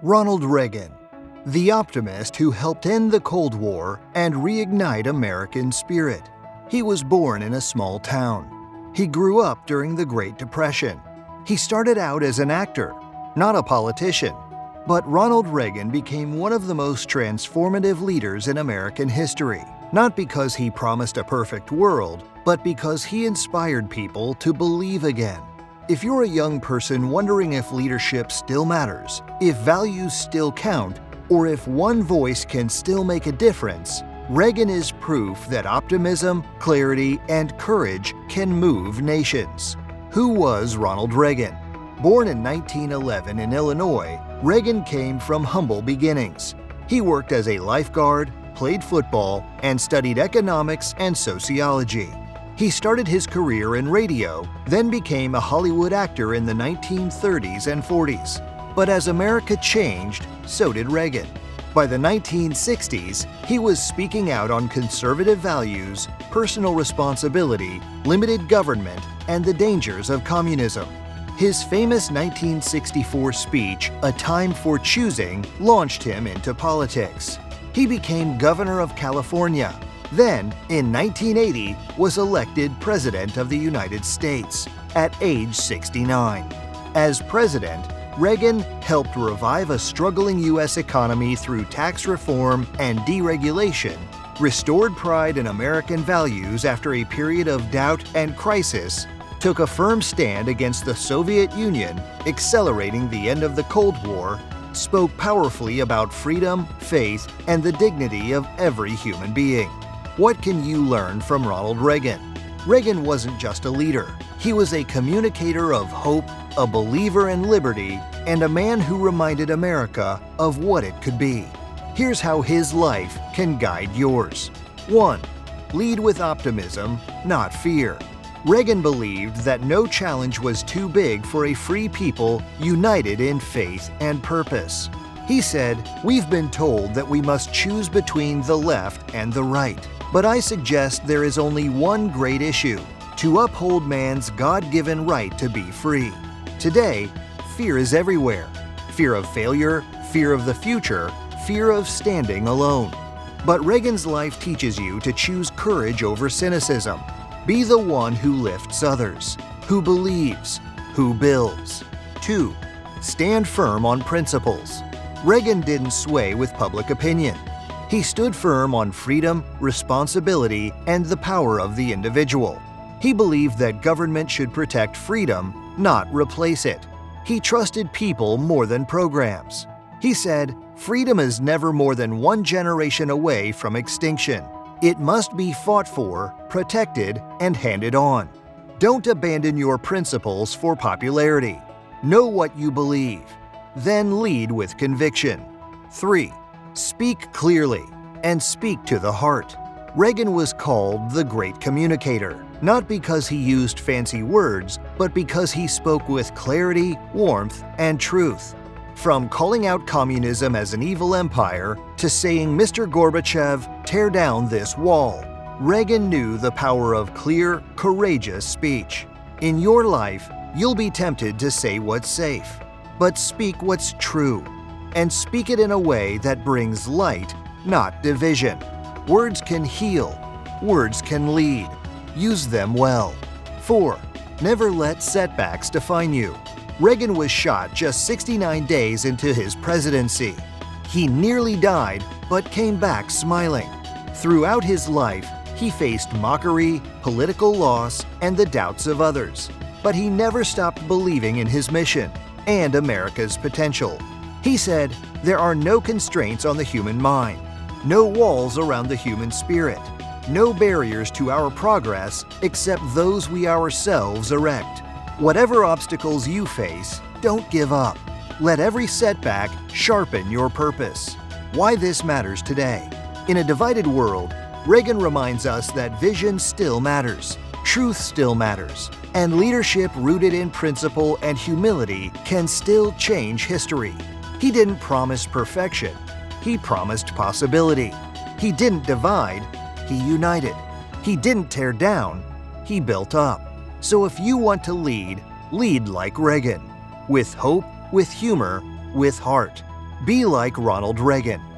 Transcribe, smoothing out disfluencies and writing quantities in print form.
Ronald Reagan, the optimist who helped end the Cold War and reignite American spirit. He was born in a small town. He grew up during the Great Depression. He started out as an actor, not a politician. But Ronald Reagan became one of the most transformative leaders in American history, not because he promised a perfect world, but because he inspired people to believe again. If you're a young person wondering if leadership still matters, if values still count, or if one voice can still make a difference, Reagan is proof that optimism, clarity, and courage can move nations. Who was Ronald Reagan? Born in 1911 in Illinois, Reagan came from humble beginnings. He worked as a lifeguard, played football, and studied economics and sociology. He started his career in radio, then became a Hollywood actor in the 1930s and 40s. But as America changed, so did Reagan. By the 1960s, he was speaking out on conservative values, personal responsibility, limited government, and the dangers of communism. His famous 1964 speech, A Time for Choosing, launched him into politics. He became governor of California. Then, in 1980, was elected President of the United States at age 69. As president, Reagan helped revive a struggling U.S. economy through tax reform and deregulation, restored pride in American values after a period of doubt and crisis, took a firm stand against the Soviet Union, accelerating the end of the Cold War, spoke powerfully about freedom, faith, and the dignity of every human being. What can you learn from Ronald Reagan? Reagan wasn't just a leader. He was a communicator of hope, a believer in liberty, and a man who reminded America of what it could be. Here's how his life can guide yours. 1. Lead with optimism, not fear. Reagan believed that no challenge was too big for a free people united in faith and purpose. He said, "We've been told that we must choose between the left and the right. But I suggest there is only one great issue: to uphold man's God-given right to be free." Today, fear is everywhere. Fear of failure, fear of the future, fear of standing alone. But Reagan's life teaches you to choose courage over cynicism. Be the one who lifts others, who believes, who builds. 2. Stand firm on principles. Reagan didn't sway with public opinion. He stood firm on freedom, responsibility, and the power of the individual. He believed that government should protect freedom, not replace it. He trusted people more than programs. He said, "Freedom is never more than one generation away from extinction. It must be fought for, protected, and handed on." Don't abandon your principles for popularity. Know what you believe. Then lead with conviction. 3. Speak clearly and speak to the heart. Reagan was called the Great Communicator, not because he used fancy words, but because he spoke with clarity, warmth, and truth. From calling out communism as an evil empire to saying, "Mr. Gorbachev, tear down this wall," Reagan knew the power of clear, courageous speech. In your life, you'll be tempted to say what's safe, but speak what's true, and speak it in a way that brings light, not division. Words can heal. Words can lead. Use them well. 4. Never let setbacks define you. Reagan was shot just 69 days into his presidency. He nearly died, but came back smiling. Throughout his life, he faced mockery, political loss, and the doubts of others. But he never stopped believing in his mission and America's potential. He said, "There are no constraints on the human mind, no walls around the human spirit, no barriers to our progress except those we ourselves erect. Whatever obstacles you face, don't give up. Let every setback sharpen your purpose." Why this matters today. In a divided world, Reagan reminds us that vision still matters, truth still matters, and leadership rooted in principle and humility can still change history. He didn't promise perfection. He promised possibility. He didn't divide. He united. He didn't tear down. He built up. So if you want to lead, lead like Reagan. With hope, with humor, with heart. Be like Ronald Reagan.